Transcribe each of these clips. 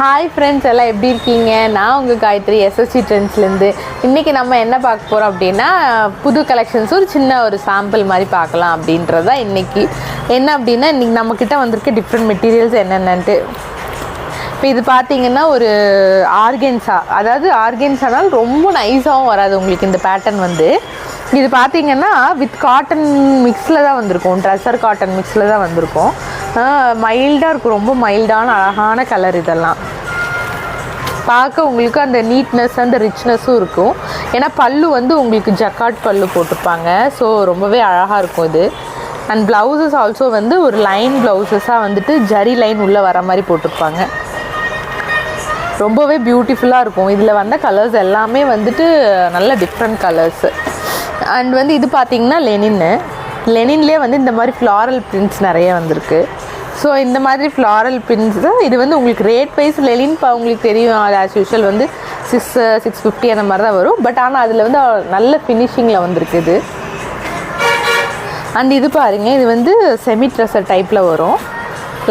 Hi friends, எல்லாம் எப்படி இருக்கீங்க? நான் உங்கள் காயத்ரி எஸ்எஸ்சி ட்ரெண்ட்ஸ்லேருந்து. இன்றைக்கி நம்ம என்ன பார்க்க போகிறோம் அப்படின்னா, புது கலெக்ஷன்ஸ் ஒரு சாம்பிள் மாதிரி பார்க்கலாம் அப்படின்றதா இன்றைக்கி. என்ன அப்படின்னா, இன்றைக்கி நம்மக்கிட்ட வந்திருக்க டிஃப்ரெண்ட் மெட்டீரியல்ஸ் என்னென்னன்ட்டு. இப்போ இது பார்த்தீங்கன்னா ஒரு ஆர்கென்ஸா, அதாவது ஆர்கென்ஸானால் ரொம்ப நைஸாகவும் வராது உங்களுக்கு இந்த பேட்டர்ன் இது பார்த்தீங்கன்னா வித் காட்டன் மிக்ஸில் தான் வந்திருக்கும், ட்ரெஸ்ஸர் காட்டன் மிக்ஸில் தான் வந்திருக்கும். மைல்டாக இருக்கும், ரொம்ப மைல்டான அழகான கலர். இதெல்லாம் பார்க்க உங்களுக்கு அந்த நீட்னஸ் அந்த ரிச்னஸும் இருக்கும். ஏன்னா பல்லு உங்களுக்கு ஜக்காட் பல்லு போட்டிருப்பாங்க. ஸோ ரொம்பவே அழகாக இருக்கும் இது. அண்ட் ப்ளவுசஸ் ஆல்சோ ஒரு லைன் ப்ளவுசஸாக ஜரி லைன் உள்ளே வர மாதிரி போட்டிருப்பாங்க. ரொம்பவே பியூட்டிஃபுல்லாக இருக்கும். இதில் வந்த கலர்ஸ் எல்லாமே நல்ல டிஃப்ரெண்ட் கலர்ஸ். அண்ட் இது பார்த்திங்கன்னா லெனின்லேயே இந்த மாதிரி ஃப்ளாரல் பிரிண்ட்ஸ் நிறைய வந்திருக்கு. ஸோ இந்த மாதிரி ஃப்ளாரல் பிரிண்ட்ஸ் தான் இது உங்களுக்கு ரேட் வைஸ் லெனின் உங்களுக்கு தெரியும், அது ஆஸ் யூஷுவல் 650 அந்த மாதிரி தான் வரும். பட் ஆனால் அதில் நல்ல ஃபினிஷிங்கில் வந்திருக்கு இது. அண்ட் இது பாருங்கள், இது செமி ட்ரெஸ்ஸர் டைப்பில் வரும்,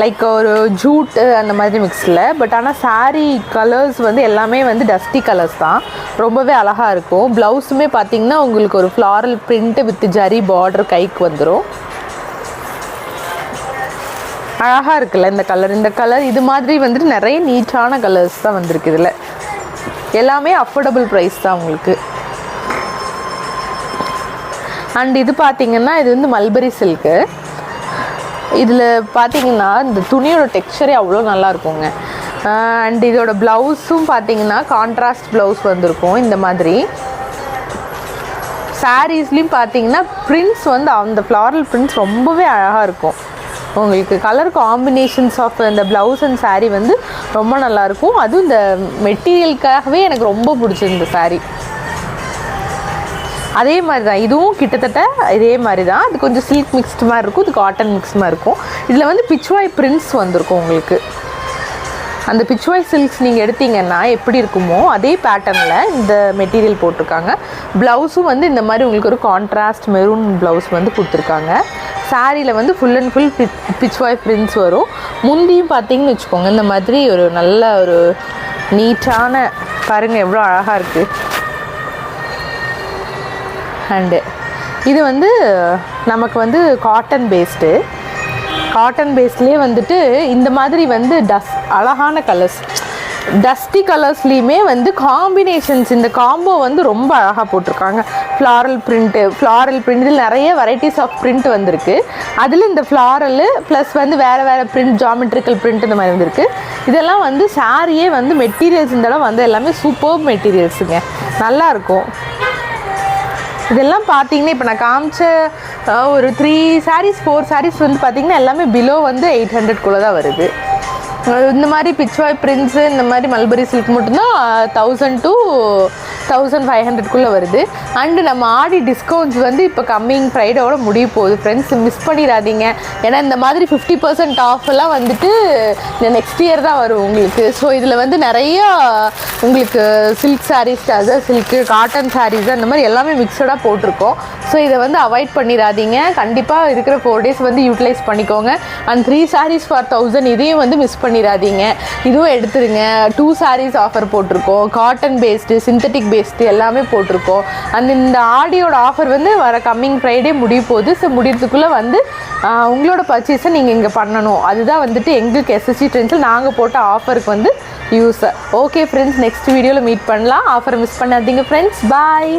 லைக் ஒரு ஜூட்டு அந்த மாதிரி மிக்ஸில். பட் ஆனால் சாரீ கலர்ஸ் எல்லாமே டஸ்டி கலர்ஸ் தான். ரொம்பவே அழகாக இருக்கும். ப்ளவுஸுமே பார்த்திங்கன்னா உங்களுக்கு ஒரு floral print with zari border கைக்கு வந்துடும். அழகாக இருக்குல்ல இந்த கலர். இந்த கலர் இது மாதிரி நிறைய நீட்டான கலர்ஸ் தான் வந்திருக்கு. இதில் எல்லாமே அஃபோர்டபுள் ப்ரைஸ் தான் உங்களுக்கு. அண்ட் இது பார்த்திங்கன்னா இது மல்பரி சில்க்கு. இதில் பார்த்திங்கன்னா இந்த துணியோட டெக்ஸ்சரே அவ்வளோ நல்லா இருக்குங்க. அண்ட் இதோட ப்ளவுஸும் பார்த்திங்கன்னா கான்ட்ராஸ்ட் ப்ளவுஸ் வந்திருக்கும். இந்த மாதிரி சாரீஸ்லேயும் பார்த்திங்கன்னா பிரிண்ட்ஸ் அந்த ஃப்ளாரல் பிரிண்ட்ஸ் ரொம்பவே அழகாக இருக்கும். உங்களுக்கு கலர் காம்பினேஷன்ஸ் ஆஃப் இந்த ப்ளவுஸ் அண்ட் சாரீ ரொம்ப நல்லாயிருக்கும். அதுவும் இந்த மெட்டீரியலுக்காகவே எனக்கு ரொம்ப பிடிச்சிருந்த சாரீ. அதே மாதிரி தான் இதுவும் கிட்டத்தட்ட இதே மாதிரி தான். அது கொஞ்சம் சில்க் மிக்ஸ்டு மாதிரி இருக்கும், இது காட்டன் மிக்ஸ் மாதிரி இருக்கும். இதில் பிச்வாய் பிரிண்ட்ஸ் வந்திருக்கும் உங்களுக்கு. அந்த பிச்வாய் சில்க்ஸ் நீங்கள் எடுத்தீங்கன்னா எப்படி இருக்குமோ அதே பேட்டர்னில் இந்த மெட்டீரியல் போட்டிருக்காங்க. ப்ளவுஸும் இந்த மாதிரி உங்களுக்கு ஒரு கான்ட்ராஸ்ட் மெரூன் ப்ளவுஸ் கொடுத்துருக்காங்க. சாரியில் full and full pichwai prints வரும். முந்தியும் பார்த்தீங்கன்னு வச்சுக்கோங்க, இந்த மாதிரி ஒரு நல்ல ஒரு நீட்டான பாருங்கள் எவ்வளோ அழகாக இருக்குது. அண்டு இது நமக்கு காட்டன் பேஸ்டு. காட்டன் பேஸ்ட்லேயே இந்த மாதிரி அழகான கலர்ஸ், டஸ்டி கலர்ஸ்லேயுமே காம்பினேஷன்ஸ், இந்த காம்போ ரொம்ப அழகாக போட்டிருக்காங்க. ஃப்ளாரல் பிரிண்ட்டில் நிறைய வெரைட்டிஸ் ஆஃப் பிரிண்ட் வந்திருக்கு. அதில் இந்த ஃப்ளாரல் ப்ளஸ் வேறு வேறு பிரிண்ட், ஜாமெட்ரிக்கல் பிரிண்ட் இந்த மாதிரி வந்திருக்கு. இதெல்லாம் சாரியே மெட்டீரியல்ஸ் இந்த இடம் எல்லாமே சூப்பர் மெட்டீரியல்ஸுங்க, நல்லாயிருக்கும். இதெல்லாம் பார்த்தீங்கன்னா இப்போ நான் காமிச்ச ஒரு 3 சாரீஸ் 4 சாரீஸ் பார்த்தீங்கன்னா எல்லாமே பிலோ 800 தான் வருது. இந்த மாதிரி பிச்வாய் பிரிண்ட்ஸு இந்த மாதிரி மல்பரி சில்க் மட்டும்தான் 1000 to 1500 வருது. அண்டு நம்ம ஆடி டிஸ்கவுண்ட்ஸ் இப்போ கம்மிங் ஃப்ரைடேவோட முடிய போகுது ஃப்ரெண்ட்ஸ், மிஸ் பண்ணிடாதீங்க. ஏன்னா இந்த மாதிரி 50% ஆஃபெல்லாம் இந்த நெக்ஸ்ட் இயர் தான் வரும் உங்களுக்கு. ஸோ இதில் நிறையா உங்களுக்கு silk saris, tussar silk, cotton saris அந்த மாதிரி எல்லாமே மிக்சடாக போட்டிருக்கோம். ஸோ இதை அவாய்ட் பண்ணிடாதீங்க. கண்டிப்பாக இருக்கிற 4 days யூட்டிலைஸ் பண்ணிக்கோங்க. அண்ட் 3 sarees for 1000 இதையும் மிஸ் பண்ணிடாதீங்க. இதுவும் எடுத்துருங்க. 2 sarees ஆஃபர் போட்டிருக்கோம். காட்டன் பேஸ்டு, சிந்தட்டிக் பேஸ்டு எல்லாமே போட்டிருக்கோம். அந்த இந்த ஆடியோட ஆஃபர் வர கம்மிங் ஃப்ரைடே முடிய போகுது. ஸோ முடியறதுக்குள்ளே உங்களோட பர்ச்சேஸை நீங்கள் இங்கே பண்ணணும். அதுதான் எங்களுக்கு எஸ்எஸ்சி ட்ரெண்ட்ஸில் நாங்கள் போட்ட ஆஃபருக்கு யூஸ். ஓகே ஃப்ரெண்ட்ஸ், நெக்ஸ்ட் வீடியோவில் மீட் பண்ணலாம். ஆஃபரை மிஸ் பண்ணாதீங்க ஃப்ரெண்ட்ஸ். பாய்.